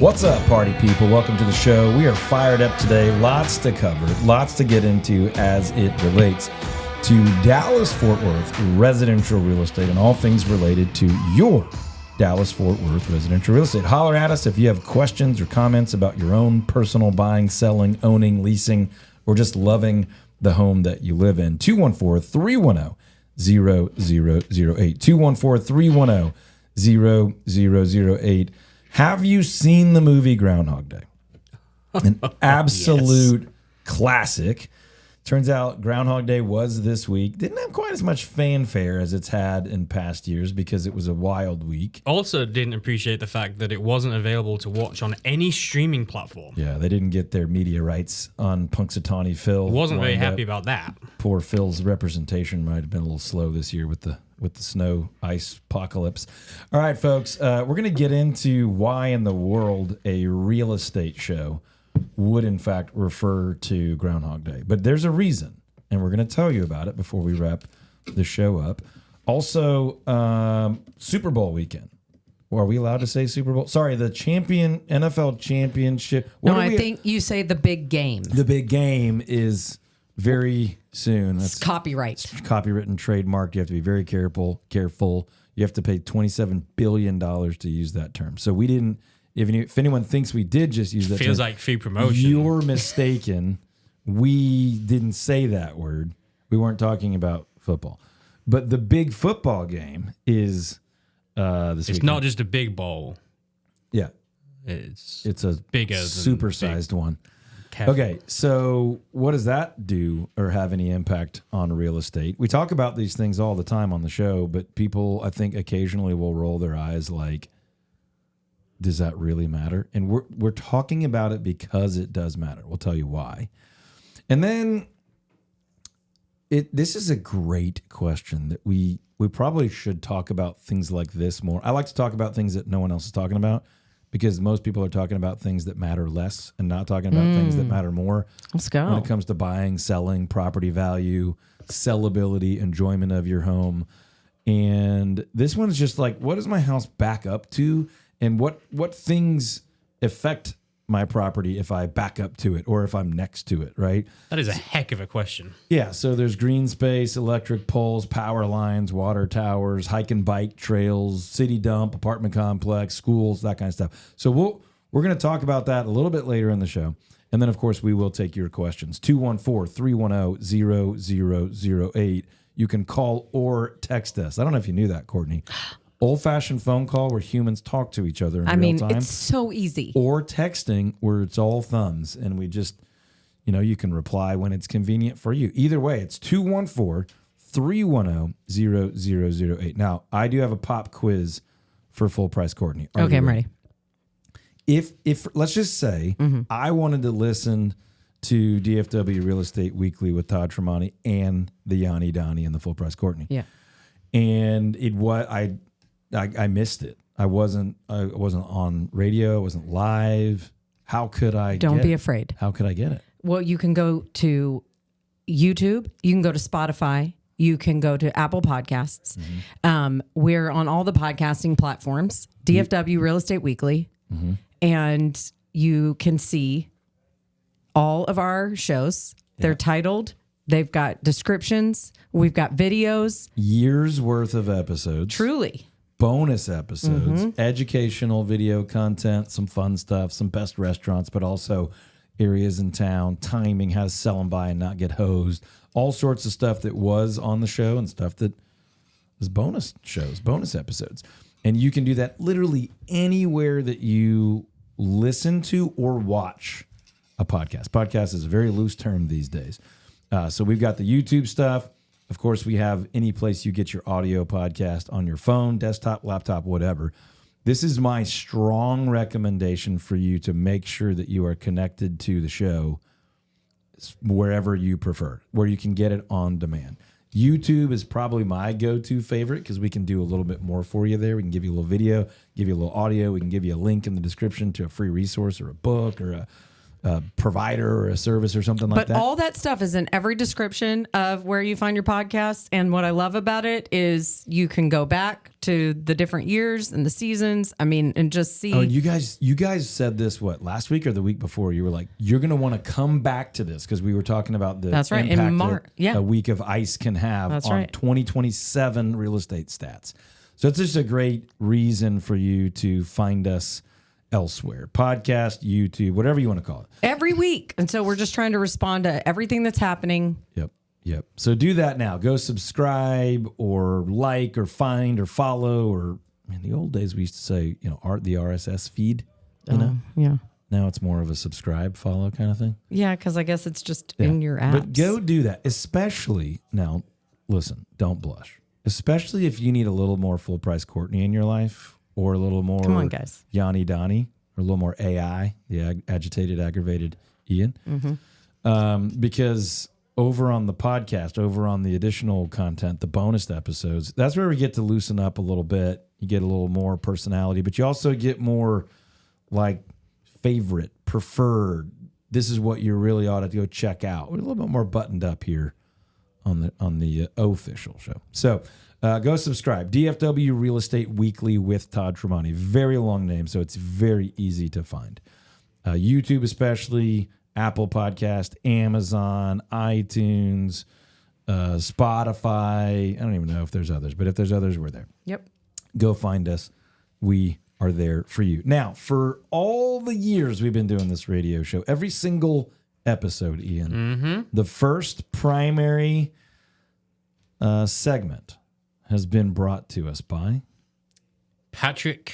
What's up, party people? Welcome to the show. We are fired up today. Lots to cover, lots to get into as it relates to Dallas-Fort Worth residential real estate and all things related to your Dallas-Fort Worth residential real estate. Holler at us if you have questions or comments about your own personal buying, selling, owning, leasing, or just loving the home that you live in. 214-310-0008. 214-310-0008. Have you seen the movie Groundhog Day? An absolute classic. Turns out Groundhog Day was this week. Didn't have quite as much fanfare as it's had in past years because it was a wild week. Also didn't appreciate the fact that it wasn't available to watch on any streaming platform. Yeah, they didn't get their media rights on Punxsutawney Phil. Wasn't very happy about that. Poor Phil's representation might have been a little slow this year with the snow ice apocalypse. All right, folks, we're going to get into why in the world a real estate show would in fact refer to Groundhog Day. But there's a reason, and we're going to tell you about it before we wrap the show up. Also, Super Bowl weekend. Well, are we allowed to say Super Bowl? Sorry, the NFL championship. I think you say the big game. The big game is very soon. It's copyright. It's copywritten, trademarked. You have to be very careful. You have to pay $27 billion to use that term. So we didn't. If anyone thinks we did just use that feels term, like free promotion. You're mistaken. We didn't say that word. We weren't talking about football. But the big football game is this weekend. It's not just a big bowl. Yeah. It's a bigger supersized one. Careful. Okay, so what does that do or have any impact on real estate? We talk about these things all the time on the show, but people, I think, occasionally will roll their eyes like, does that really matter? And we're talking about it because it does matter. We'll tell you why. And then this is a great question that we probably should talk about things like this more. I like to talk about things that no one else is talking about because most people are talking about things that matter less and not talking about things that matter more. Let's go. When it comes to buying, selling, property value, sellability, enjoyment of your home. And this one's just like, what does my house back up to? And what things affect my property if I back up to it or if I'm next to it, right? That is a heck of a question. Yeah, so there's green space, electric poles, power lines, water towers, hike and bike trails, city dump, apartment complex, schools, that kind of stuff. So we're going to talk about that a little bit later in the show. And then, of course, we will take your questions. 214-310-0008. You can call or text us. I don't know if you knew that, Courtney. Old-fashioned phone call where humans talk to each other in real time. It's so easy. Or texting where it's all thumbs and we just, you can reply when it's convenient for you. Either way, it's 214-310-0008. Now, I do have a pop quiz for full price Courtney. Okay, I'm ready. If let's just say I wanted to listen to DFW Real Estate Weekly with Todd Tremonti and the Yanni Donnie and the full price Courtney. Yeah. And I missed it. I wasn't on radio. I wasn't live. How could I Don't be afraid. How could I get it? Well, you can go to YouTube. You can go to Spotify. You can go to Apple Podcasts. We're on all the podcasting platforms, DFW Real Estate Weekly. And you can see all of our shows. They're titled. They've got descriptions. We've got videos. Years worth of episodes. Truly. Bonus episodes, educational video content, some fun stuff, some best restaurants, but also areas in town, timing, how to sell and buy and not get hosed, all sorts of stuff that was on the show and stuff that was bonus shows, bonus episodes. And you can do that literally anywhere that you listen to or watch a podcast. Podcast is a very loose term these days. So we've got the YouTube stuff. Of course, we have any place you get your audio podcast on your phone, desktop, laptop, whatever. This is my strong recommendation for you to make sure that you are connected to the show wherever you prefer, where you can get it on demand. YouTube is probably my go-to favorite because we can do a little bit more for you there. We can give you a little video, give you a little audio. We can give you a link in the description to a free resource or a book or provider or a service or something like But that. all that stuff is in every description of where you find your podcast. And what I love about it is you can go back to the different years and the seasons. I mean, and just see. Oh, you guys said this, what, last week or the week before? You were like, you're going to want to come back to this because we were talking about the That's right, in impact March. that Yeah. a week of ice can have That's on right. 2027 real estate stats. So it's just a great reason for you to find us elsewhere. Podcast, YouTube, whatever you want to call it. every week. And so we're just trying to respond to everything that's happening. Yep. So do that now. Go subscribe or like or find or follow, or in the old days we used to say, the RSS feed, Yeah. Now it's more of a subscribe, follow kind of thing. Yeah, because I guess it's just in your apps. But go do that, especially now. Listen, don't blush. Especially if you need a little more full price Courtney in your life, or a little more Come on, guys. Yanni Donnie, or a little more AI, the agitated, aggravated Ian. Because over on the podcast, over on the additional content, the bonus episodes, that's where we get to loosen up a little bit. You get a little more personality, but you also get more like favorite, preferred. This is what you really ought to go check out. We're a little bit more buttoned up here on the official show. So go subscribe. DFW Real Estate Weekly with Todd Tremonti. Very long name, so it's very easy to find. YouTube especially, Apple Podcast, Amazon, iTunes, Spotify. I don't even know if there's others, but if there's others, we're there. Yep. Go find us. We are there for you. Now, for all the years we've been doing this radio show, every single episode, Ian, the first primary segment has been brought to us by Patrick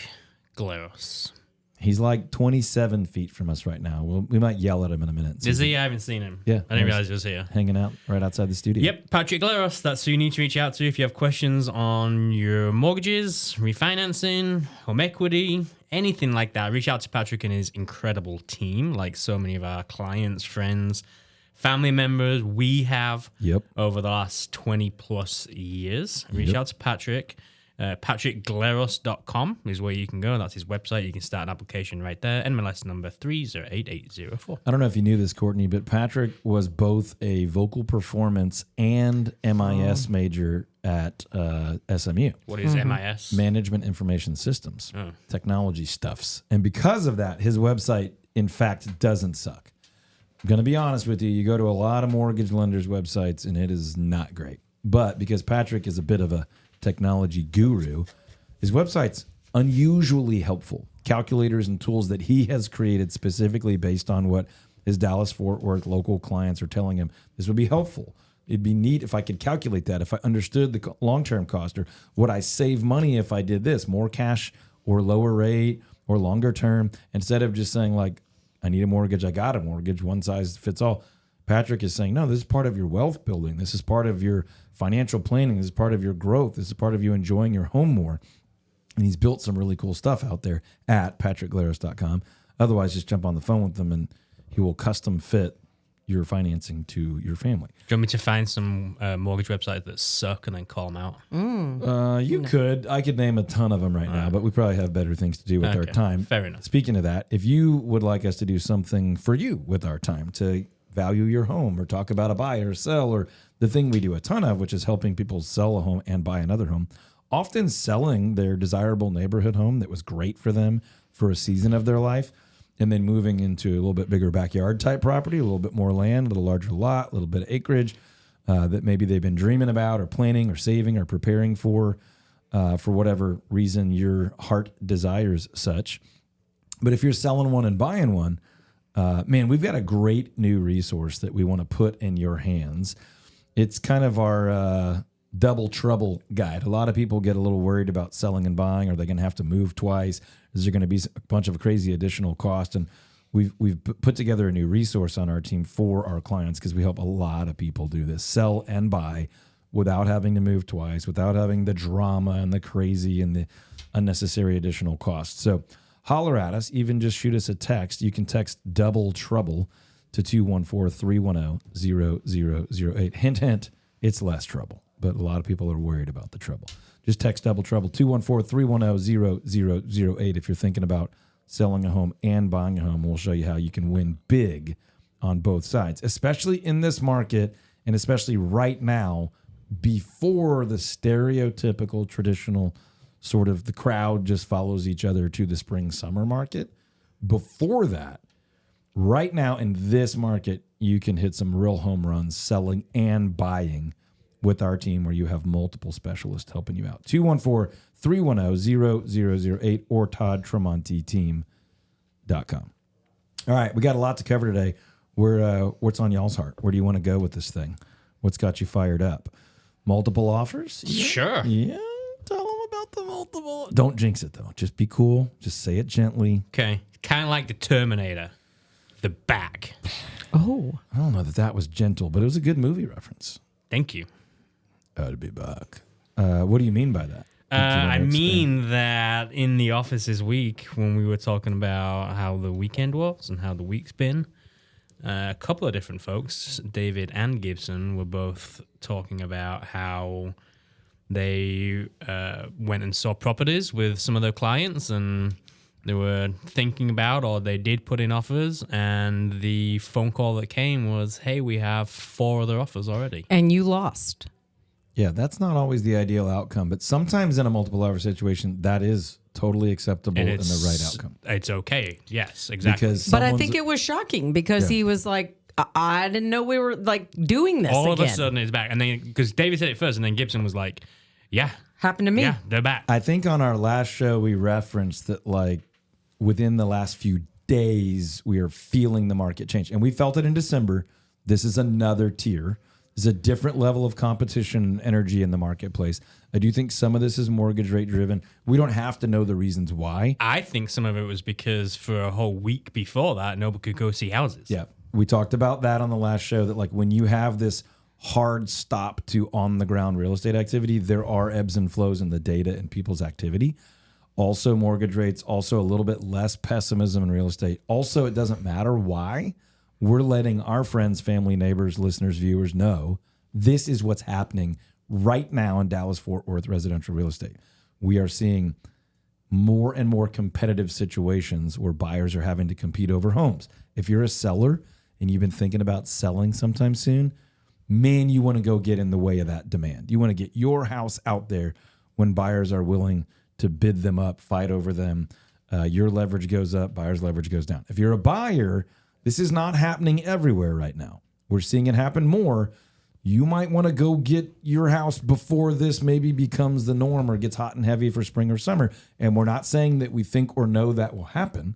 Glaros. He's like 27 feet from us right now. We might yell at him in a minute. Is he? I haven't seen him. Yeah. I didn't realize he was here. Hanging out right outside the studio. Yep, Patrick Glaros. That's who you need to reach out to if you have questions on your mortgages, refinancing, home equity, anything like that. Reach out to Patrick and his incredible team, like so many of our clients, friends, family members we have over the last 20 plus years. Reach out to Patrick. PatrickGlaros.com is where you can go. That's his website. You can start an application right there. NMLS number 308804. I don't know if you knew this, Courtney, but Patrick was both a vocal performance and MIS major at SMU. What is MIS? Management Information Systems, technology stuffs. And because of that, his website, in fact, doesn't suck. I'm going to be honest with you. You go to a lot of mortgage lenders' websites, and it is not great. But because Patrick is a bit of a technology guru, his website's unusually helpful. Calculators and tools that he has created specifically based on what his Dallas-Fort Worth local clients are telling him. This would be helpful. It'd be neat if I could calculate that, if I understood the long-term cost, or would I save money if I did this, more cash or lower rate or longer term, instead of just saying like, I need a mortgage, I got a mortgage, one size fits all. Patrick is saying, no, this is part of your wealth building. This is part of your financial planning. This is part of your growth. This is part of you enjoying your home more. And he's built some really cool stuff out there at patrickglaros.com. Otherwise, just jump on the phone with him and he will custom fit your financing to your family. Do you want me to find some mortgage websites that suck and then call them out? You could. I could name a ton of them right now, but we probably have better things to do with our time. Fair enough. Speaking of that, if you would like us to do something for you with our time to value your home or talk about a buy or sell, or the thing we do a ton of, which is helping people sell a home and buy another home, often selling their desirable neighborhood home that was great for them for a season of their life, and then moving into a little bit bigger backyard type property, a little bit more land, a little larger lot, a little bit of acreage that maybe they've been dreaming about or planning or saving or preparing for whatever reason your heart desires such. But if you're selling one and buying one, man, we've got a great new resource that we want to put in your hands. It's kind of our double trouble guide. A lot of people get a little worried about selling and buying. Are they going to have to move twice? Is there going to be a bunch of crazy additional cost? And we've put together a new resource on our team for our clients because we help a lot of people do this, sell and buy without having to move twice, without having the drama and the crazy and the unnecessary additional costs. So holler at us, even just shoot us a text. You can text double trouble to 214-310-0008. Hint, hint, it's less trouble, but a lot of people are worried about the trouble. Just text double trouble, 214-310-0008 if you're thinking about selling a home and buying a home. We'll show you how you can win big on both sides, especially in this market and especially right now before the stereotypical traditional sort of the crowd just follows each other to the spring summer market. Before that, right now in this market, you can hit some real home runs selling and buying with our team where you have multiple specialists helping you out. 214-310-0008 or toddtremonteteam.com. All right, we got a lot to cover today. What's on y'all's heart? Where do you want to go with this thing? What's got you fired up? Multiple offers? Sure. Yeah, tell them about the multiple. Don't jinx it, though. Just be cool. Just say it gently. Okay. Kind of like the Terminator. The back. Oh. I don't know that was gentle, but it was a good movie reference. Thank you. To be back. What do you mean by that? I mean that in the office this week, when we were talking about how the weekend was and how the week's been, a couple of different folks, David and Gibson, were both talking about how they went and saw properties with some of their clients and they were thinking about, or they did put in offers, and the phone call that came was, hey, we have 4 other offers already. And you lost. Yeah, that's not always the ideal outcome, but sometimes in a multiple offer situation, that is totally acceptable and the right outcome. It's okay. Yes, exactly. But I think it was shocking because he was like, I didn't know we were like doing this all again. of a sudden it's back. And then, because David said it first, and then Gibson was like, yeah. Happened to me. Yeah, they're back. I think on our last show, we referenced that like within the last few days, we are feeling the market change. And we felt it in December. This is another tier. There's a different level of competition and energy in the marketplace. I do think some of this is mortgage rate driven. We don't have to know the reasons why. I think some of it was because for a whole week before that, nobody could go see houses. Yeah. We talked about that on the last show, that like when you have this hard stop to on the ground real estate activity, there are ebbs and flows in the data and people's activity. Also mortgage rates, also a little bit less pessimism in real estate. Also, it doesn't matter why. We're letting our friends, family, neighbors, listeners, viewers know this is what's happening right now in Dallas-Fort Worth residential real estate. We are seeing more and more competitive situations where buyers are having to compete over homes. If you're a seller and you've been thinking about selling sometime soon, man, you want to go get in the way of that demand. You want to get your house out there when buyers are willing to bid them up, fight over them. Your leverage goes up, buyer's leverage goes down. If you're a buyer, this is not happening everywhere right now. We're seeing it happen more. You might want to go get your house before this maybe becomes the norm or gets hot and heavy for spring or summer. And we're not saying that we think or know that will happen.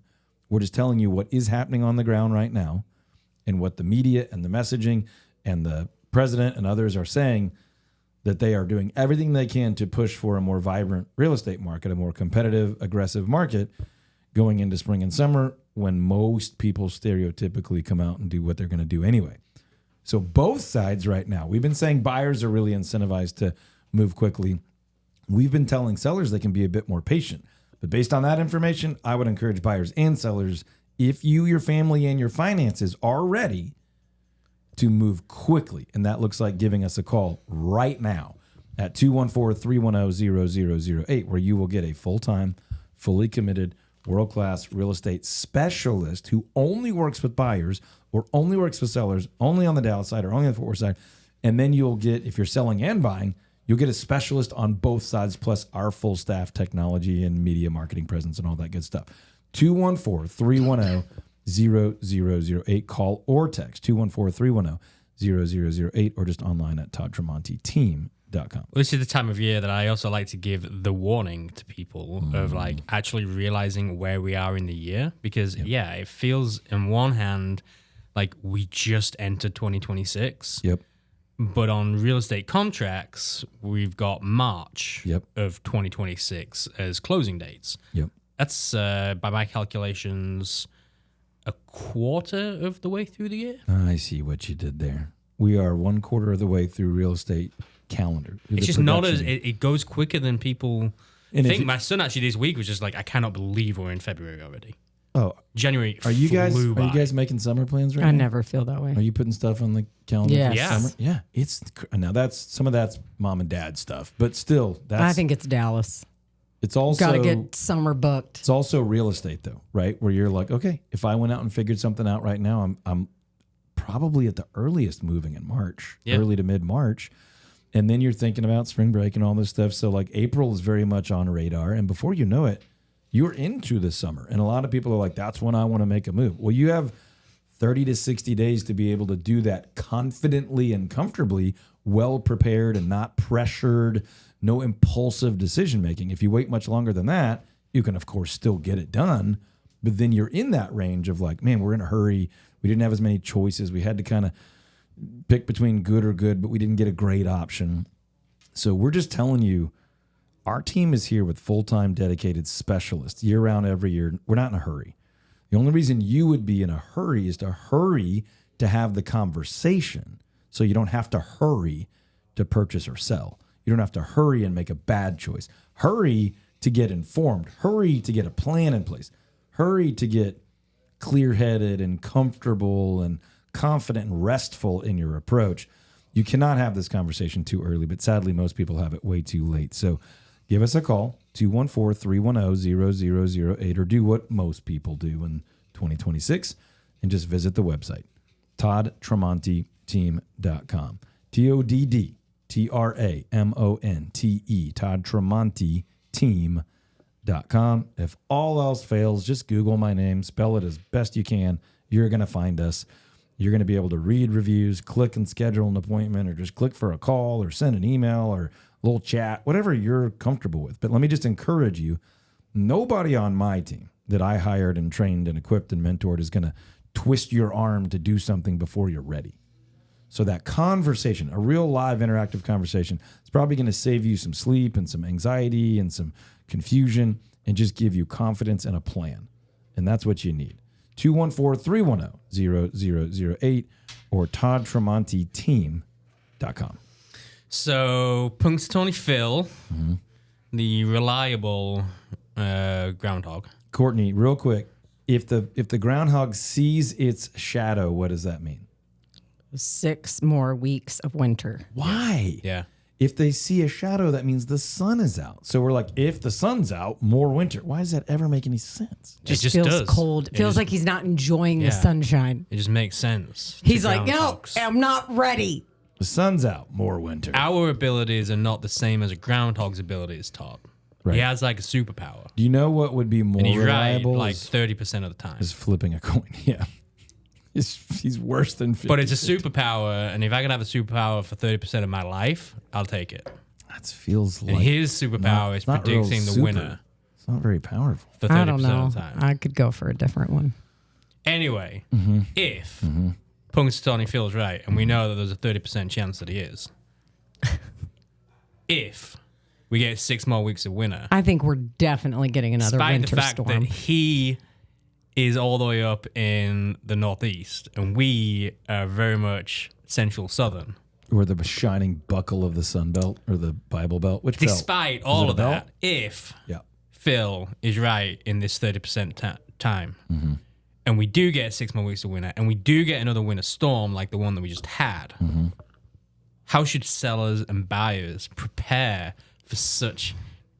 We're just telling you what is happening on the ground right now and what the media and the messaging and the president and others are saying, that they are doing everything they can to push for a more vibrant real estate market, a more competitive, aggressive market going into spring and summer when most people stereotypically come out and do what they're going to do anyway. So both sides right now, we've been saying buyers are really incentivized to move quickly. We've been telling sellers they can be a bit more patient. But based on that information, I would encourage buyers and sellers, if you, your family, and your finances are ready, to move quickly. And that looks like giving us a call right now at 214-310-0008, where you will get a full-time, fully committed, world-class real estate specialist who only works with buyers or only works with sellers, only on the Dallas side or only on the Fort Worth side. And then you'll get, if you're selling and buying, you'll get a specialist on both sides, plus our full staff technology and media marketing presence and all that good stuff. 214-310-0008. Call or text 214-310-0008 or just online at toddtremonteteam.com. Well, this is the time of year that I also like to give the warning to people of like actually realizing where we are in the year, because it feels on one hand like we just entered 2026. Yep. But on real estate contracts, we've got March Yep. of 2026 as closing dates. Yep. That's by my calculations a quarter of the way through the year. I see what you did there. We are 1/4 of the way through real estate calendar. It's just not as it goes quicker than people think. My son actually this week was just like, I cannot believe we're in February already. Oh, January. are you guys making summer plans right now? I never feel that way. Are you putting stuff on the calendar Yes. for Yeah. summer? Yeah. Now some of that's mom and dad stuff, but still, I think it's Dallas. It's also Got to get summer booked. It's also real estate though, right? Where you're like, okay, if I went out and figured something out right now, I'm probably at the earliest moving in March, early to mid-March. And then you're thinking about spring break and all this stuff. So like April is very much on radar. And before you know it, you're into the summer. And a lot of people are like, that's when I want to make a move. Well, you have 30 to 60 days to be able to do that confidently and comfortably, well prepared and not pressured, no impulsive decision making. If you wait much longer than that, you can, of course, still get it done. But then you're in that range of like, man, we're in a hurry. We didn't have as many choices. We had to kind of pick between good or good, but we didn't get a great option. So we're just telling you, our team is here with full-time dedicated specialists year-round every year. We're not in a hurry. The only reason you would be in a hurry is to hurry to have the conversation so you don't have to hurry to purchase or sell. You don't have to hurry and make a bad choice. Hurry to get informed. Hurry to get a plan in place. Hurry to get clear-headed and comfortable and confident and restful in your approach. You cannot have this conversation too early, but sadly, most people have it way too late. So give us a call, 214-310-0008, or do what most people do in 2026 and just visit the website, toddtramonte.team.com. TODDTRAMONTE, toddtramonte.team.com. If all else fails, just Google my name, spell it as best you can. You're going to find us. You're going to be able to read reviews, click and schedule an appointment, or just click for a call or send an email or a little chat, whatever you're comfortable with. But let me just encourage you, nobody on my team that I hired and trained and equipped and mentored is going to twist your arm to do something before you're ready. So that conversation, a real live interactive conversation, is probably going to save you some sleep and some anxiety and some confusion and just give you confidence and a plan. And that's what you need. 214-310-0008 or toddtramonteteam.com. So, Punxsutawney Phil, the reliable groundhog. Courtney, real quick, if the groundhog sees its shadow, what does that mean? 6 more weeks of winter. Why? Yeah. If they see a shadow, that means the sun is out. So we're like, if the sun's out, more winter. Why does that ever make any sense? It just feels does. cold. It feels like he's not enjoying the sunshine. It just makes sense. He's like, no, I'm not ready. The sun's out, more winter. Our abilities are not the same as a groundhog's abilities, Todd. Right. He has like a superpower. Do you know what would be more And he's right reliable? like 30% of the time. is flipping a coin. Yeah. He's worse than 50. But it's a superpower, and if I can have a superpower for 30% of my life, I'll take it. That feels like And his superpower is not real predicting the super. winner It's not very powerful. for 30% I don't know. of the time. I could go for a different one. Anyway, if Punxsutawney Phil's right, and we know that there's a 30% chance that he is, if we get 6 more weeks of winter, I think we're definitely getting another despite winter the fact storm. that he is all the way up in the northeast, and we are very much central southern. Or the shining buckle of the Sun Belt or the Bible Belt. Which Despite belt? all Is it of a belt? that, if Yeah. Phil is right in this 30% time, and we do get 6 more weeks of winter, and we do get another winter storm like the one that we just had, how should sellers and buyers prepare for such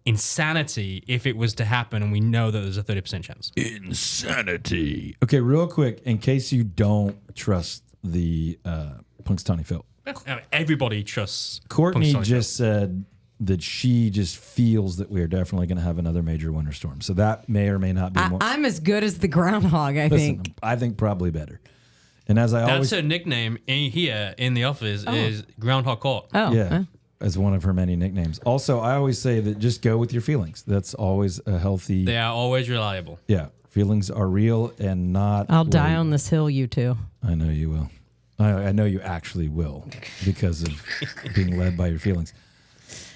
insanity if it was to happen and we know that there's a 30% chance? Insanity. Okay, real quick, in case you don't trust the Punxsutawney Phil. Everybody trusts Courtney Punxsutawney just said that she just feels that we are definitely going to have another major winter storm. So that may or may not be more. I'm as good as the groundhog, I Listen, think. I think probably better. And as I That's always her nickname here in the office is Groundhog Court. Oh, yeah, as one of her many nicknames. Also, I always say that just go with your feelings. That's always a healthy. They are always reliable. Yeah, feelings are real and not. I'll die on this hill, you two. I know you will. I know you actually will because of being led by your feelings.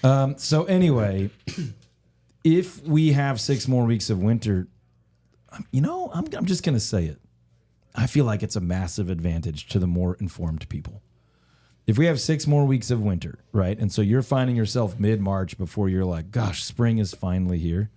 So anyway, if we have 6 more weeks of winter, I'm just going to say it. I feel like it's a massive advantage to the more informed people. If we have 6 more weeks of winter, right? And so you're finding yourself mid-March before you're like, gosh, spring is finally here.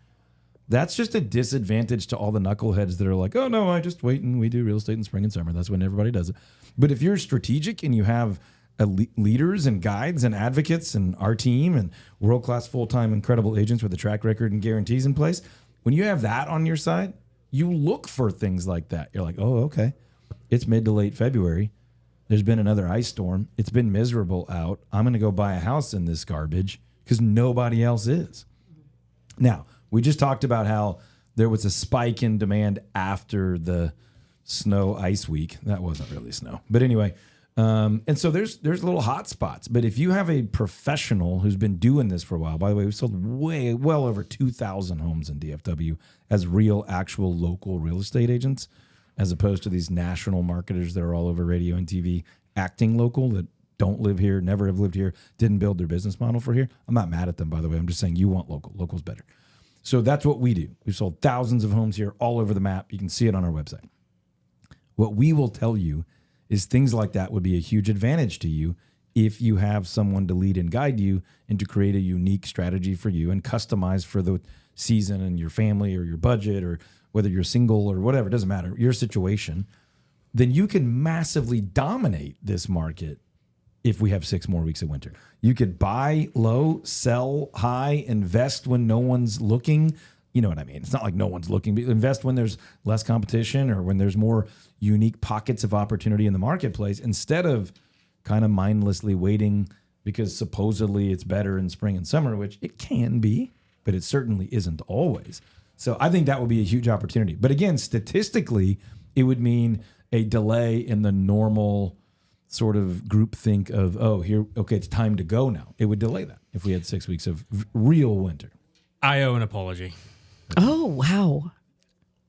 That's just a disadvantage to all the knuckleheads that are like, oh, no, I just wait and we do real estate in spring and summer. That's when everybody does it. But if you're strategic and you have leaders and guides and advocates and our team and world-class full-time incredible agents with a track record and guarantees in place. When you have that on your side, you look for things like that. You're like, oh, okay. It's mid to late February. There's been another ice storm. It's been miserable out. I'm going to go buy a house in this garbage because nobody else is. Now, we just talked about how there was a spike in demand after the snow ice week. That wasn't really snow. But anyway, and so there's little hot spots. But if you have a professional who's been doing this for a while, by the way, we've sold well over 2,000 homes in DFW as real, actual local real estate agents, as opposed to these national marketers that are all over radio and TV acting local that don't live here, never have lived here, didn't build their business model for here. I'm not mad at them, by the way. I'm just saying you want local. Local's better. So that's what we do. We've sold thousands of homes here all over the map. You can see it on our website. What we will tell you is things like that would be a huge advantage to you if you have someone to lead and guide you and to create a unique strategy for you and customize for the season and your family or your budget or whether you're single or whatever, it doesn't matter, your situation, then you can massively dominate this market if we have 6 more weeks of winter. You could buy low, sell high, invest when no one's looking. You know what I mean? It's not like no one's looking, but invest when there's less competition or when there's more unique pockets of opportunity in the marketplace instead of kind of mindlessly waiting because supposedly it's better in spring and summer, which it can be, but it certainly isn't always. So I think that would be a huge opportunity. But again, statistically, it would mean a delay in the normal sort of groupthink of, oh, here, okay, it's time to go now. It would delay that if we had 6 weeks of real winter. I owe an apology. Oh, wow.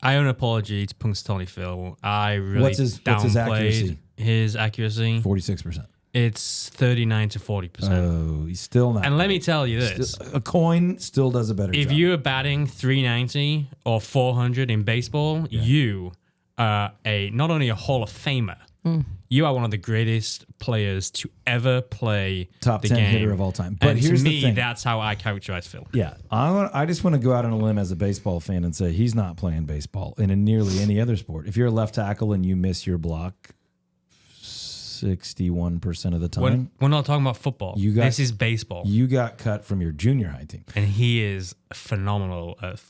I owe an apology to Punxsutawney Phil. I really What's his accuracy? His accuracy. 46%. It's 39 to 40%. Oh, he's still not. And let me tell you this. A coin still does a better job. If you are batting 390 or 400 in baseball, you are not only a Hall of Famer, you are one of the greatest players to ever play top the 10 game. hitter of all time. But and here's to me, the thing. that's how I characterize Phil. Yeah, I just want to go out on a limb as a baseball fan and say he's not playing baseball in nearly any other sport. If you're a left tackle and you miss your block 61% of the time, We're not talking about football. This is baseball. You got cut from your junior high team. And he is phenomenal at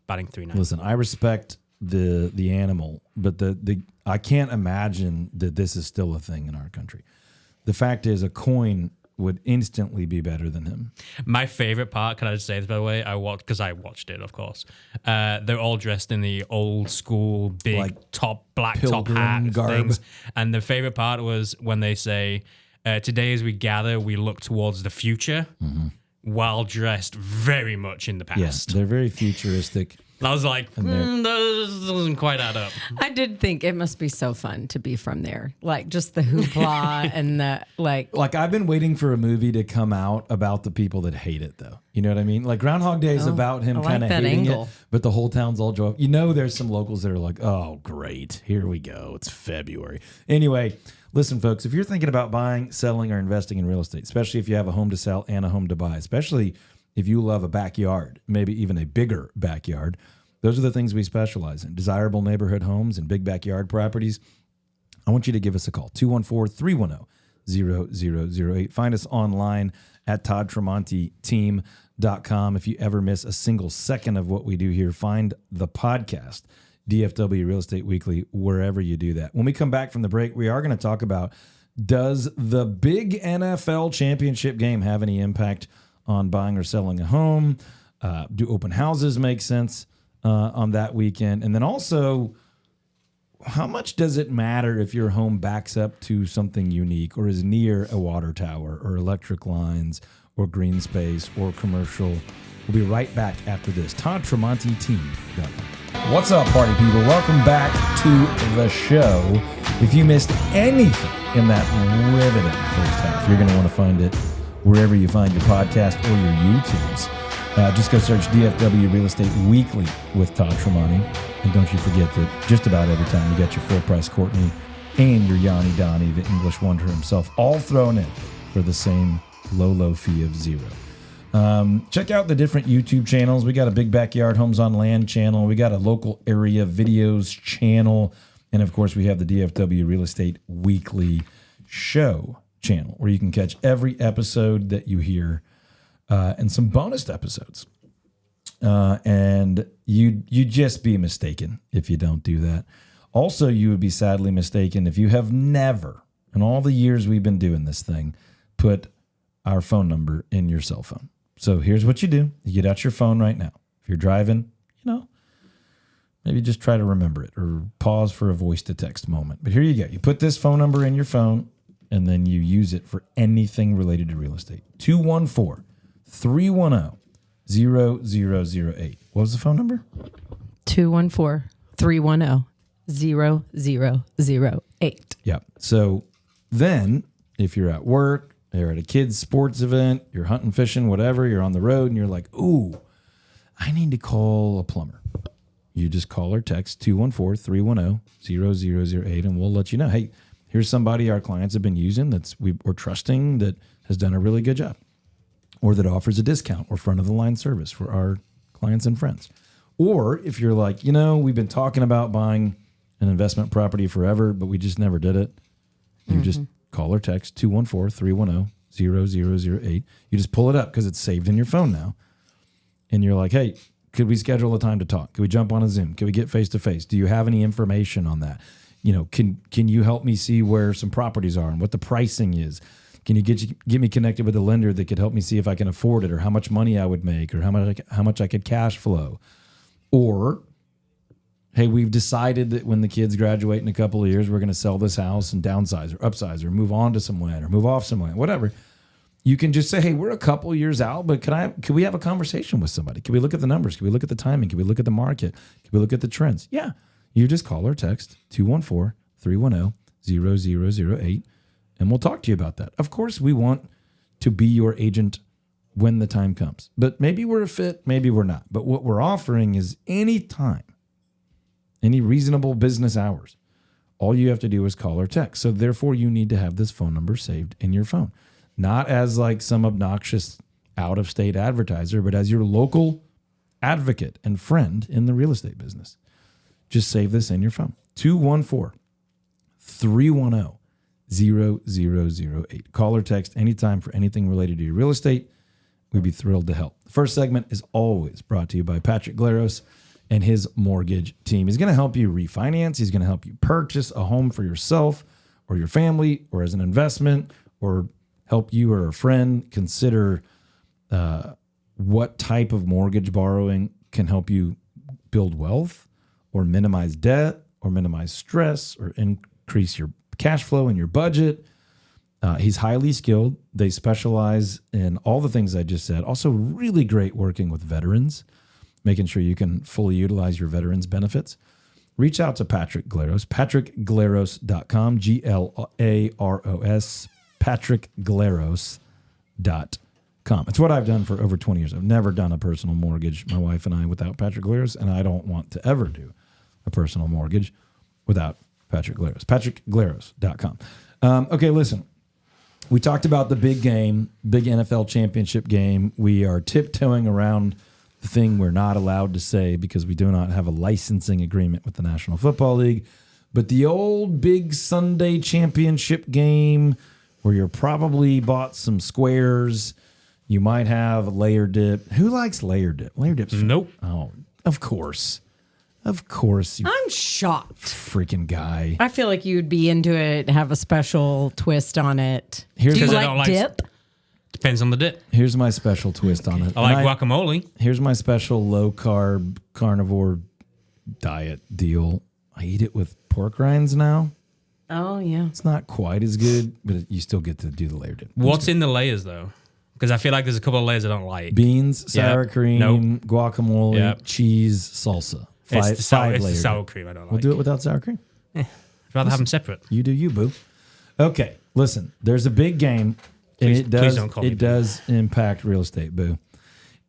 batting 390. Listen, I respect the animal, but I can't imagine that this is still a thing in our country. The fact is, a coin would instantly be better than him. My favorite part, can I just say this by the way? I watched it, of course. They're all dressed in the old school big Like black top hat garb. things. And the favorite part was when they say, "Today as we gather, we look towards the future," while dressed very much in the past. Yes, they're very futuristic. I was like, that doesn't quite add up. I did think it must be so fun to be from there. Like just the hoopla and the like I've been waiting for a movie to come out about the people that hate it, though. You know what I mean? Like Groundhog Day is about him kind of hating it, but the whole town's all joy. You know, there's some locals that are like, oh, great. Here we go. It's February. Anyway, listen, folks, if you're thinking about buying, selling, or investing in real estate, especially if you have a home to sell and a home to buy, especially if you love a backyard, maybe even a bigger backyard, those are the things we specialize in. Desirable neighborhood homes and big backyard properties. I want you to give us a call, 214-310-0008. Find us online at toddtremonteteam.com. If you ever miss a single second of what we do here, find the podcast, DFW Real Estate Weekly, wherever you do that. When we come back from the break, we are going to talk about, does the big NFL championship game have any impact on buying or selling a home? Do open houses make sense on that weekend? And then also, how much does it matter if your home backs up to something unique or is near a water tower or electric lines or green space or commercial? We'll be right back after this. ToddTremonteTeam.com. What's up, party people? Welcome back to the show. If you missed anything in that riveting first half, you're going to want to find it wherever you find your podcast or your YouTubes. Just go search DFW Real Estate Weekly with Todd Tremonte. And don't you forget that just about every time you get your full price Courtney and your Yanni Donnie, the English wonder himself, all thrown in for the same low fee of $0. Check out the different YouTube channels. We got a Big Backyard Homes on Land channel. We got a local area videos channel. And of course, we have the DFW Real Estate Weekly show. channel where you can catch every episode that you hear and some bonus episodes. And you'd just be mistaken if you don't do that. Also, you would be sadly mistaken if you have never, in all the years we've been doing this thing, put our phone number in your cell phone. So here's what you do. You get out your phone right now. If you're driving, maybe just try to remember it or pause for a voice to text moment. But here you go. You put this phone number in your phone and then you use it for anything related to real estate. 214-310-0008. What was the phone number? 214-310-0008. Yeah. So then if you're at work, you're at a kid's sports event, you're hunting, fishing, whatever, you're on the road and you're like, ooh, I need to call a plumber. You just call or text 214-310-0008 and we'll let you know, hey, here's somebody our clients have been using we're trusting that has done a really good job or that offers a discount or front of the line service for our clients and friends. Or if you're like, we've been talking about buying an investment property forever, but we just never did it. You just call or text 214-310-0008. You just pull it up because it's saved in your phone now. And you're like, hey, could we schedule a time to talk? Could we jump on a Zoom? Could we get face-to-face? Do you have any information on that? Can you help me see where some properties are and what the pricing is? Can you get me connected with a lender that could help me see if I can afford it or how much money I would make or how much I could cash flow? Or, hey, we've decided that when the kids graduate in a couple of years, we're going to sell this house and downsize or upsize or move on to some land or move off some land, whatever. You can just say, hey, we're a couple years out, but could we have a conversation with somebody? Can we look at the numbers? Can we look at the timing? Can we look at the market? Can we look at the trends? Yeah. You just call or text 214-310-0008, and we'll talk to you about that. Of course, we want to be your agent when the time comes, but maybe we're a fit, maybe we're not. But what we're offering is any time, any reasonable business hours. All you have to do is call or text. So therefore, you need to have this phone number saved in your phone. Not as like some obnoxious out-of-state advertiser, but as your local advocate and friend in the real estate business. Just save this in your phone. 214-310-0008. Call or text anytime for anything related to your real estate. We'd be thrilled to help. The first segment is always brought to you by Patrick Glaros and his mortgage team. He's going to help you refinance. He's going to help you purchase a home for yourself or your family or as an investment or help you or a friend consider what type of mortgage borrowing can help you build wealth or minimize debt or minimize stress or increase your cash flow and your budget. He's highly skilled. They specialize in all the things I just said. Also really great working with veterans, making sure you can fully utilize your veterans benefits. Reach out to Patrick Glaros, patrickglaros.com, Glaros, patrickglaros.com. It's what I've done for over 20 years. I've never done a personal mortgage, my wife and I, without Patrick Glaros, and I don't want to ever do a personal mortgage without Patrick Glaros, patrickglaros.com. Okay, listen. We talked about the big game, big NFL championship game. We are tiptoeing around the thing we're not allowed to say because we do not have a licensing agreement with the National Football League. But the old big Sunday championship game where you're probably bought some squares, you might have layer dip. Who likes layer dip? Layer dip's Nope. Oh, of course. Of course, you I'm shocked. freaking guy. I feel like you'd be into it, have a special twist on it. Here's Do you Because I like don't like- dip? Depends on the dip. Here's my special twist on it. I like And guacamole. Here's my special low-carb carnivore diet deal. I eat it with pork rinds now. Oh, yeah. It's not quite as good, but you still get to do the layer dip. What's in the layers, though? Because I feel like there's a couple of layers I don't like. Beans, sour Yep. cream, Nope. guacamole, Yep. cheese, salsa. It's the sour layer. cream I don't like. We'll do it without sour cream. I'd rather have them separate. You do you, boo. Okay, listen. There's a big game, and Please don't call me it boo. does impact real estate, boo.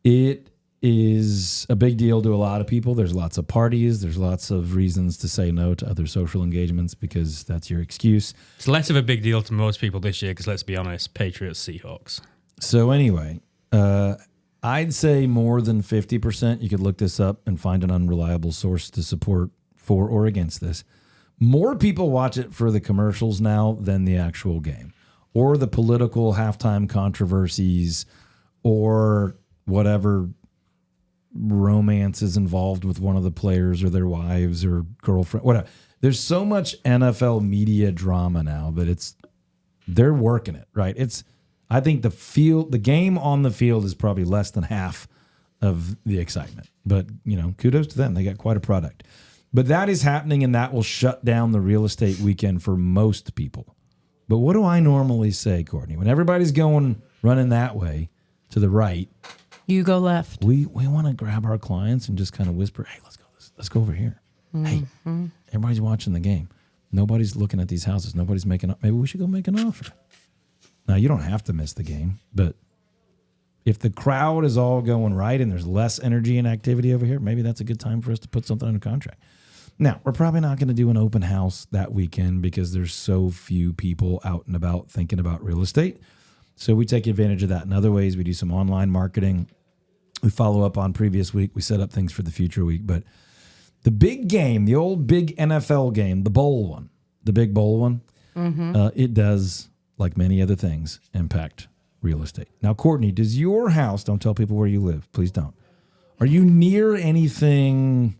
It is a big deal to a lot of people. There's lots of parties. There's lots of reasons to say no to other social engagements because that's your excuse. It's less of a big deal to most people this year because, let's be honest, Patriots, Seahawks. So anyway, I'd say more than 50%. You could look this up and find an unreliable source to support for or against this. More people watch it for the commercials now than the actual game. or the political halftime controversies or whatever romance is involved with one of the players or their wives or girlfriend, whatever. There's so much NFL media drama now that they're working it, right? I think the game on the field is probably less than half of the excitement, but kudos to them. They got quite a product, but that is happening and that will shut down the real estate weekend for most people. But what do I normally say, Courtney? When everybody's running that way to the right, you go left. We want to grab our clients and just kind of whisper, "Hey, let's go over here. Hey, everybody's watching the game. Nobody's looking at these houses. Nobody's making. Maybe we should go make an offer." Now you don't have to miss the game, but if the crowd is all going right and there's less energy and activity over here, maybe that's a good time for us to put something under contract. Now, we're probably not going to do an open house that weekend because there's so few people out and about thinking about real estate. So we take advantage of that in other ways. We do some online marketing. We follow up on previous week. We set up things for the future week. But the big game, the old big NFL game, the bowl one, the big bowl one, it does, like many other things, impact real estate. Now, Courtney, does your house, don't tell people where you live, please don't. Are you near anything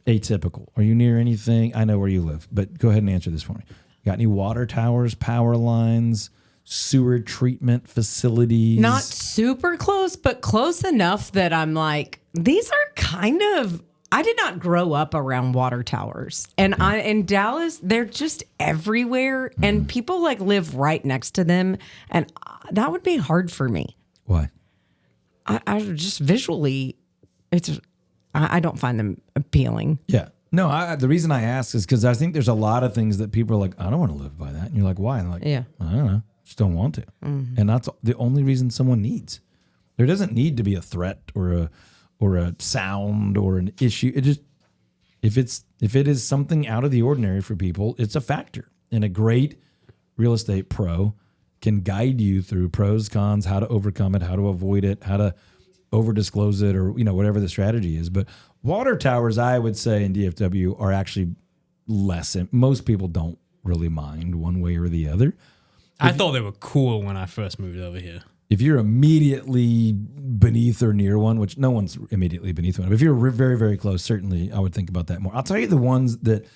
atypical? Are you near anything? I know where you live, but go ahead and answer this for me. Got any water towers, power lines, sewer treatment facilities? Not super close, but close enough that I'm like, these are kind of, I did not grow up around water towers. And in Dallas, they're just everywhere. And people like live right next to them. And that would be hard for me. Why? I just visually, I don't find them appealing. Yeah. No, the reason I ask is because I think there's a lot of things that people are like, I don't want to live by that. And you're like, why? And I'm like, yeah, I don't know. Just don't want to. And that's the only reason someone needs. There doesn't need to be a threat or a sound or an issue. It just, if it is something out of the ordinary for people, it's a factor. And a great real estate pro can guide you through pros, cons, how to overcome it, how to avoid it, how to over disclose it, or whatever the strategy is. But water towers, I would say, in DFW are actually less. Most people don't really mind one way or the other. I thought they were cool when I first moved over here. If you're immediately beneath or near one, which no one's immediately beneath one, but if you're very, very close, certainly I would think about that more. I'll tell you the ones that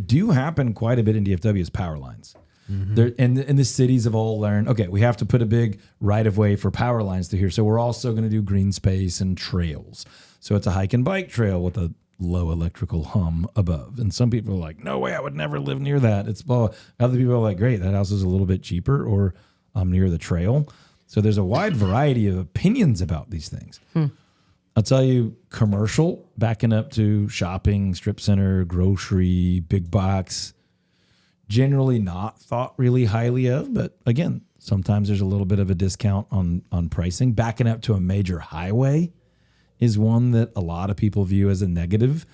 do happen quite a bit in DFW is power lines. And the cities have all learned, okay, we have to put a big right-of-way for power lines through here. So we're also going to do green space and trails. So it's a hike and bike trail with a low electrical hum above. And some people are like, no way, I would never live near that. It's well, other people are like, great, that house is a little bit cheaper, or I'm near the trail. So there's a wide variety of opinions about these things. I'll tell you, commercial, backing up to shopping, strip center, grocery, big box, generally not thought really highly of. But again, sometimes there's a little bit of a discount on pricing. Backing up to a major highway is one that a lot of people view as a negative.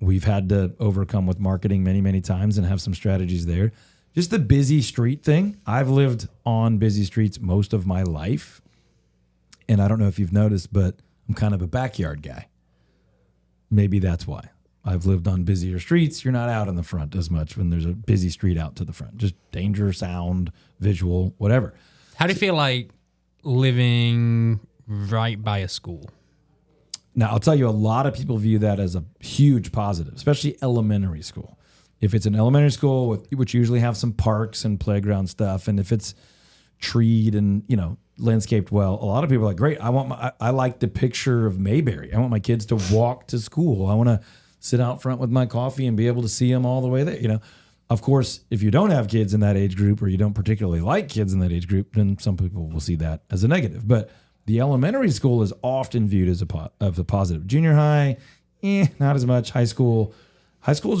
We've had to overcome with marketing many, many times and have some strategies there. Just the busy street thing. I've lived on busy streets most of my life. And I don't know if you've noticed, but I'm kind of a backyard guy. Maybe that's why. I've lived on busier streets. You're not out in the front as much when there's a busy street out to the front. Just danger, sound, visual, whatever. How do you feel like living right by a school? Now, I'll tell you, a lot of people view that as a huge positive, especially elementary school. If it's an elementary school, which usually have some parks and playground stuff, and if it's treed and landscaped well, a lot of people are like, great. I like the picture of Mayberry. I want my kids to walk to school. I want to sit out front with my coffee and be able to see them all the way there. Of course, if you don't have kids in that age group, or you don't particularly like kids in that age group, then some people will see that as a negative. But the elementary school is often viewed as a positive. Junior high, not as much. High schools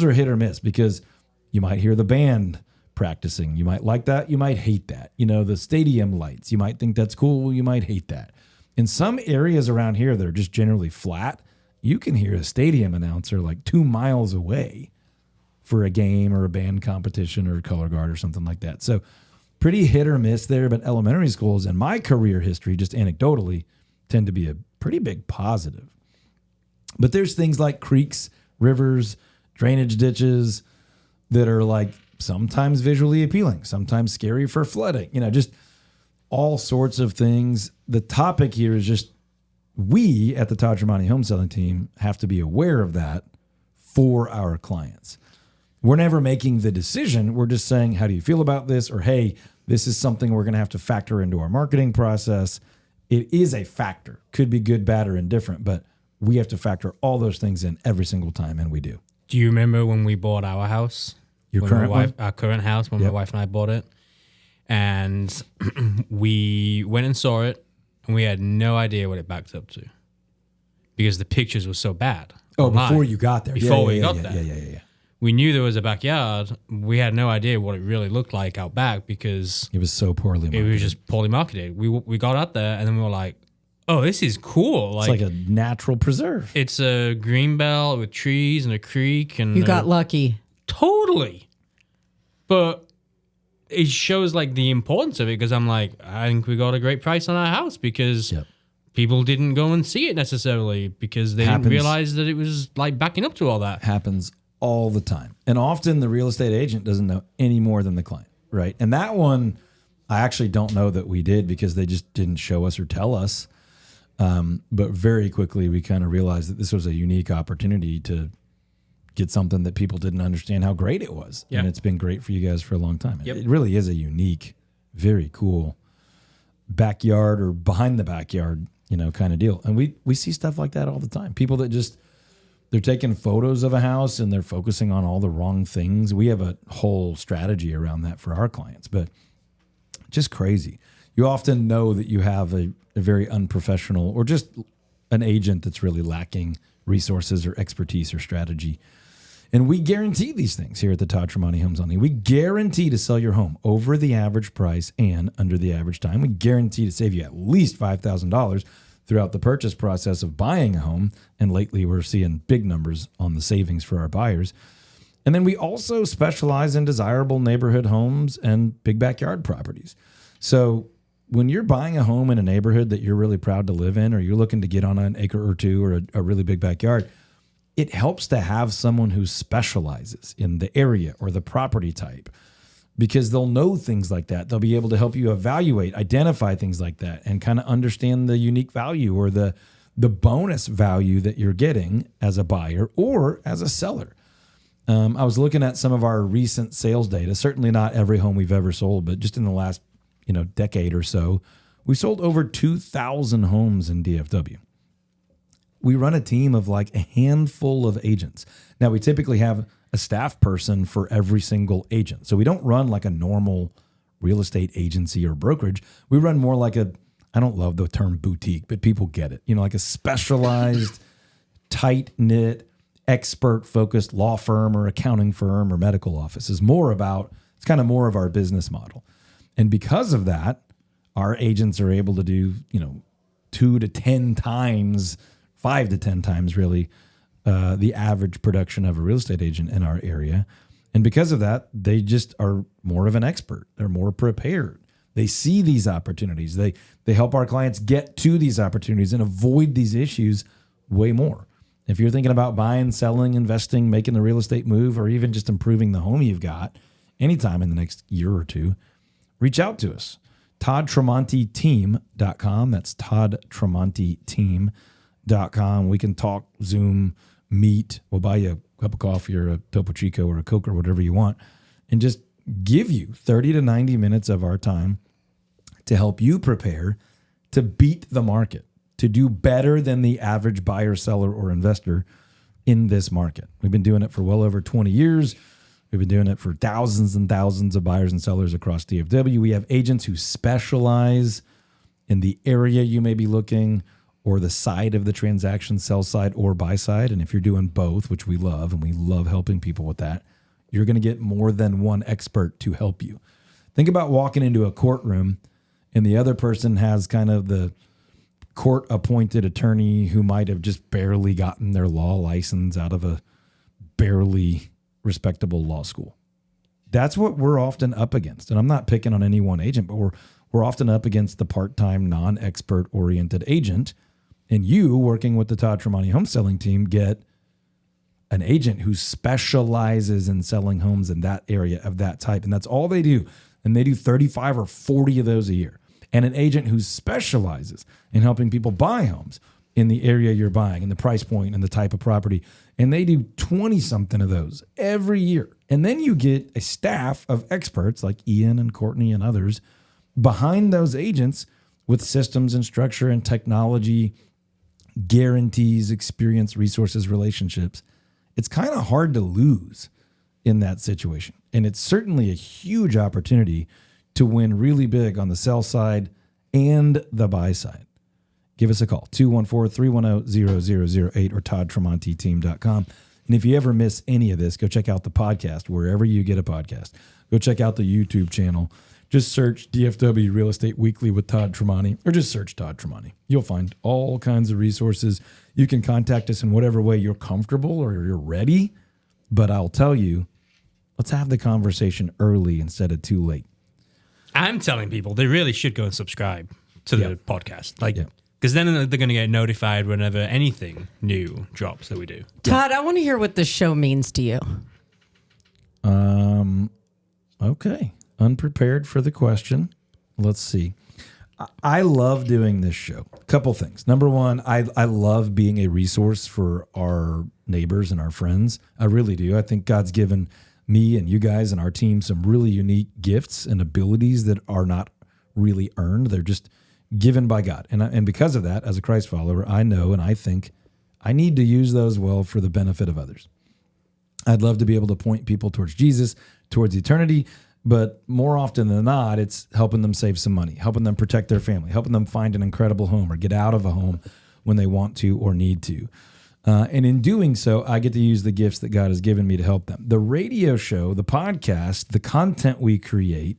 are hit or miss because you might hear the band practicing. You might like that. You might hate that. The stadium lights. You might think that's cool. You might hate that. In some areas around here that are just generally flat, you can hear a stadium announcer like 2 miles away for a game or a band competition or a color guard or something like that. So pretty hit or miss there. But elementary schools in my career history, just anecdotally, tend to be a pretty big positive. But there's things like creeks, rivers, drainage ditches that are like sometimes visually appealing, sometimes scary for flooding, just all sorts of things. The topic here is just we at the Todd Tremonti home selling team have to be aware of that for our clients. We're never making the decision. We're just saying, how do you feel about this? Or, hey, this is something we're going to have to factor into our marketing process. It is a factor. Could be good, bad, or indifferent, but we have to factor all those things in every single time, and we do. Do you remember when we bought our house? Our current house, when my wife and I bought it? And we went and saw it, and we had no idea what it backed up to because the pictures were so bad. Oh, online. Before you got there. Before we got there. Yeah. We knew there was a backyard. We had no idea what it really looked like out back because it was so poorly marketed. It was just poorly marketed. We got out there, and then we were like, oh, this is cool. It's like a natural preserve. It's a green belt with trees and a creek. And you got lucky. Totally. But it shows like the importance of it because I'm like, I think we got a great price on our house because people didn't go and see it necessarily because they didn't realize that it was like backing up to all that. Happens all the time. And often the real estate agent doesn't know any more than the client, right? And that one, I actually don't know that we did because they just didn't show us or tell us. But very quickly we kind of realized that this was a unique opportunity to get something that people didn't understand how great it was. Yep. And it's been great for you guys for a long time. Yep. It really is a unique, very cool backyard or behind the backyard, kind of deal. And we see stuff like that all the time. People that they're taking photos of a house and they're focusing on all the wrong things. We have a whole strategy around that for our clients, but just crazy. You often know that you have a very unprofessional or just an agent that's really lacking resources or expertise or strategy. And we guarantee these things here at the Todd Tremonti Home Selling. We guarantee to sell your home over the average price and under the average time. We guarantee to save you at least $5,000 throughout the purchase process of buying a home. And lately we're seeing big numbers on the savings for our buyers. And then we also specialize in desirable neighborhood homes and big backyard properties. So when you're buying a home in a neighborhood that you're really proud to live in, or you're looking to get on an acre or two or a really big backyard, it helps to have someone who specializes in the area or the property type because they'll know things like that. They'll be able to help you evaluate, identify things like that, and kind of understand the unique value or the bonus value that you're getting as a buyer or as a seller. I was looking at some of our recent sales data, certainly not every home we've ever sold, but just in the last decade or so, we sold over 2,000 homes in DFW. We run a team of like a handful of agents. Now, we typically have a staff person for every single agent. So we don't run like a normal real estate agency or brokerage. We run more like I don't love the term boutique, but people get it. Like a specialized, tight-knit, expert-focused law firm or accounting firm or medical office. It's kind of more of our business model. And because of that, our agents are able to do, 2 to 10 times, 5 to 10 times really, the average production of a real estate agent in our area. And because of that, they just are more of an expert. They're more prepared. They see these opportunities. They help our clients get to these opportunities and avoid these issues way more. If you're thinking about buying, selling, investing, making the real estate move, or even just improving the home you've got anytime in the next year or two, reach out to us. ToddTremontiTeam.com. That's ToddTremontiTeam.com. We can talk, Zoom, meet. We'll buy you a cup of coffee or a Topo Chico or a Coke or whatever you want, and just give you 30 to 90 minutes of our time to help you prepare to beat the market, to do better than the average buyer, seller, or investor in this market. We've been doing it for well over 20 years. We've been doing it for thousands and thousands of buyers and sellers across DFW. We have agents who specialize in the area you may be looking or the side of the transaction, sell side or buy side. And if you're doing both, which we love, and we love helping people with that, you're going to get more than one expert to help you. Think about walking into a courtroom and the other person has kind of the court-appointed attorney who might have just barely gotten their law license out of a barely respectable law school. That's what we're often up against. And I'm not picking on any one agent, but we're often up against the part-time, non-expert oriented agent. And you, working with the Todd Tremonti home selling team, get an agent who specializes in selling homes in that area of that type, and that's all they do. And they do 35 or 40 of those a year. And an agent who specializes in helping people buy homes in the area you're buying and the price point and the type of property. And they do 20 something of those every year. And then you get a staff of experts like Ian and Courtney and others behind those agents with systems and structure and technology, guarantees, experience, resources, relationships. It's kind of hard to lose in that situation. And it's certainly a huge opportunity to win really big on the sell side and the buy side. Give us a call, 214-310-0008 or toddtremonteteam.com. And if you ever miss any of this, go check out the podcast wherever you get a podcast. Go check out the YouTube channel. Just search DFW Real Estate Weekly with Todd Tremonte, or just search Todd Tremonte. You'll find all kinds of resources. You can contact us in whatever way you're comfortable or you're ready. But I'll tell you, let's have the conversation early instead of too late. I'm telling people they really should go and subscribe to the podcast. Because then they're going to get notified whenever anything new drops that we do. Todd, I want to hear what this show means to you. Okay. Unprepared for the question. Let's see. I love doing this show. A couple things. Number one, I love being a resource for our neighbors and our friends. I really do. I think God's given me and you guys and our team some really unique gifts and abilities that are not really earned. They're just given by God. And because of that, as a Christ follower, I know and I think I need to use those well for the benefit of others. I'd love to be able to point people towards Jesus, towards eternity, but more often than not, it's helping them save some money, helping them protect their family, helping them find an incredible home or get out of a home when they want to or need to. And in doing so, I get to use the gifts that God has given me to help them. The radio show, the podcast, the content we create,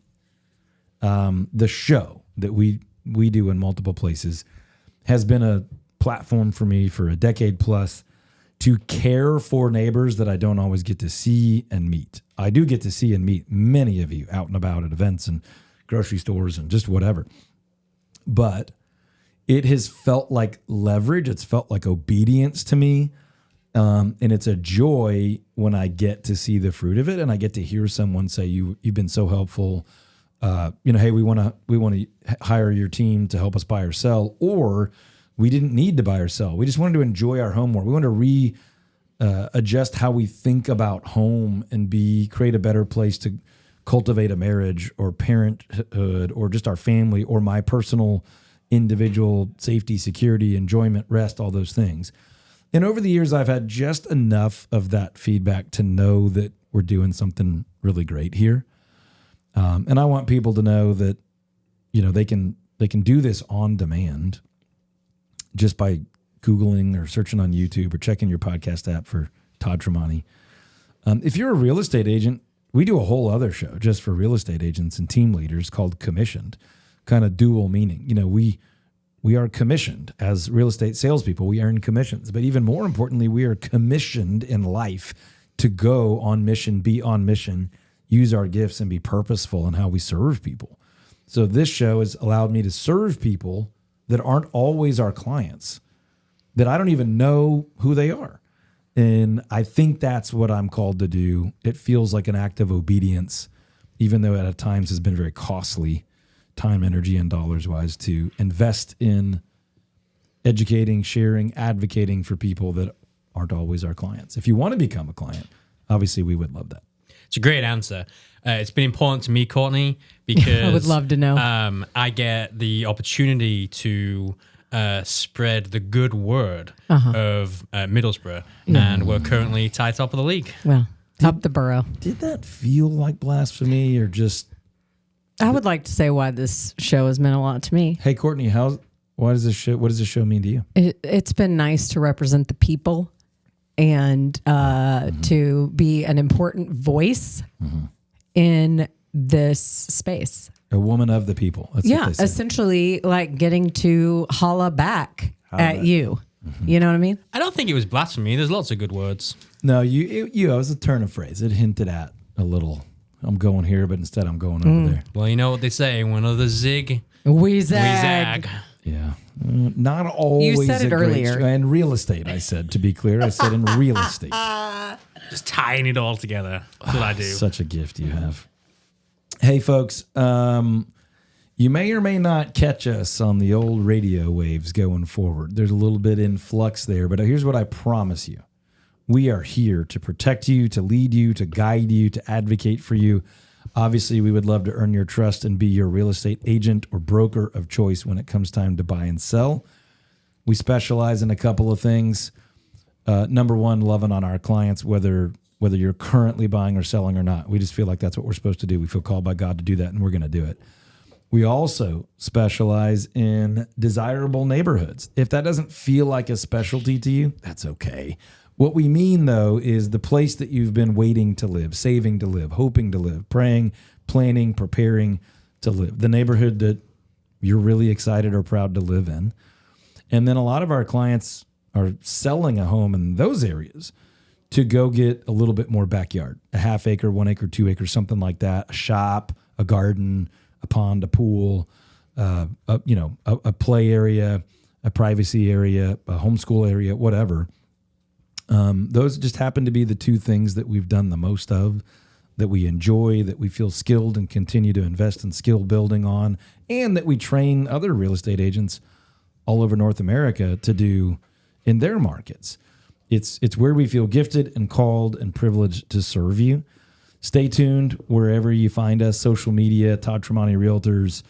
the show that we do in multiple places has been a platform for me for a decade plus to care for neighbors that I don't always get to see and meet. I do get to see and meet many of you out and about at events and grocery stores and just whatever. But it has felt like leverage. It's felt like obedience to me. And it's a joy when I get to see the fruit of it and I get to hear someone say, you've been so helpful. Hey, we want to hire your team to help us buy or sell, or we didn't need to buy or sell. We just wanted to enjoy our home more. We wanted to adjust how we think about home and create a better place to cultivate a marriage or parenthood or just our family or my personal individual safety, security, enjoyment, rest, all those things. And over the years, I've had just enough of that feedback to know that we're doing something really great here. And I want people to know that, they can do this on demand just by Googling or searching on YouTube or checking your podcast app for Todd Tremonte. If you're a real estate agent, we do a whole other show just for real estate agents and team leaders called Commissioned, kind of dual meaning. We are commissioned as real estate salespeople. We earn commissions, but even more importantly, we are commissioned in life to go on mission, be on mission, use our gifts and be purposeful in how we serve people. So this show has allowed me to serve people that aren't always our clients, that I don't even know who they are. And I think that's what I'm called to do. It feels like an act of obedience, even though at times has been very costly, time, energy, and dollars wise, to invest in educating, sharing, advocating for people that aren't always our clients. If you want to become a client, obviously we would love that. It's a great answer. It's been important to me, Courtney, because I would love to know. I get the opportunity to spread the good word of Middlesbrough, and we're currently tied top of the league. Well, top the borough. Did that feel like blasphemy or just... I would like to say why this show has meant a lot to me. Hey, Courtney, what does this show mean to you? It's been nice to represent the people and to be an important voice in this space. A woman of the people. That's what they say. Essentially like getting to holla back at you. You know what I mean? I don't think it was blasphemy. There's lots of good words. No, it was a turn of phrase. It hinted at a little, I'm going here, but instead I'm going over there. Well, you know what they say, when others zig, We zag. Yeah. Not always. You said it earlier. And real estate, I said, to be clear. I said in real estate. Just tying it all together. That's what I do. Such a gift you have. Hey, folks. You may or may not catch us on the old radio waves going forward. There's a little bit in flux there, but here's what I promise you. We are here to protect you, to lead you, to guide you, to advocate for you. Obviously, we would love to earn your trust and be your real estate agent or broker of choice when it comes time to buy and sell. We specialize in a couple of things. Number one, loving on our clients, whether you're currently buying or selling or not. We just feel like that's what we're supposed to do. We feel called by God to do that, and we're going to do it. We also specialize in desirable neighborhoods. If that doesn't feel like a specialty to you, that's okay. What we mean, though, is the place that you've been waiting to live, saving to live, hoping to live, praying, planning, preparing to live. The neighborhood that you're really excited or proud to live in. And then a lot of our clients are selling a home in those areas to go get a little bit more backyard, a half acre, 1 acre, 2 acres, something like that, a shop, a garden, a pond, a pool, a play area, a privacy area, a homeschool area, whatever. Those just happen to be the two things that we've done the most of, that we enjoy, that we feel skilled and continue to invest in skill building on, and that we train other real estate agents all over North America to do in their markets. It's where we feel gifted and called and privileged to serve you. Stay tuned wherever you find us, social media, Todd Tremonti Realtors,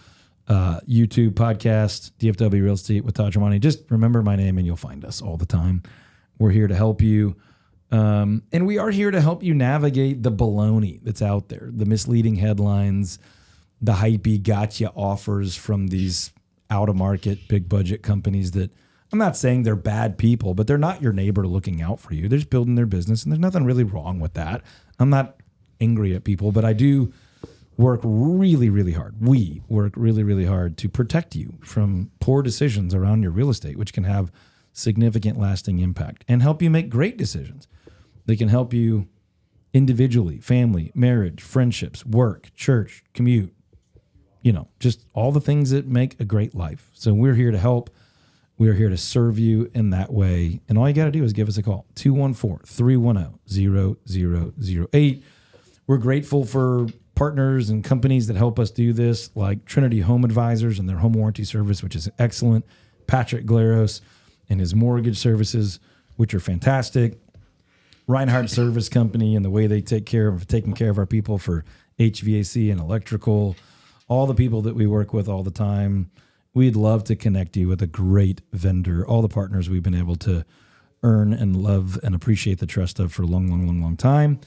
YouTube, podcast, DFW Real Estate with Todd Tremonti. Just remember my name and you'll find us all the time. We're here to help you. And we are here to help you navigate the baloney that's out there, the misleading headlines, the hypey gotcha offers from these out-of-market, big-budget companies that I'm not saying they're bad people, but they're not your neighbor looking out for you. They're just building their business, and there's nothing really wrong with that. I'm not angry at people, but I do work really, really hard. We work really, really hard to protect you from poor decisions around your real estate, which can have significant lasting impact, and help you make great decisions. They can help you individually, family, marriage, friendships, work, church, commute, just all the things that make a great life. So we're here to help. We're here to serve you in that way. And all you got to do is give us a call, 214-310-0008. We're grateful for partners and companies that help us do this, like Trinity Home Advisors and their home warranty service, which is excellent. Patrick Glaros and his mortgage services, which are fantastic. Reinhardt Service Company and the way they taking care of our people for HVAC and electrical. All the people that we work with all the time. We'd love to connect you with a great vendor. All the partners we've been able to earn and love and appreciate the trust of for a long, long, long, long time.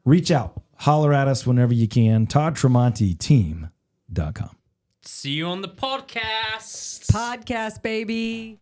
Reach out. Holler at us whenever you can. ToddTremontiTeam.com. See you on the podcast. Podcast, baby.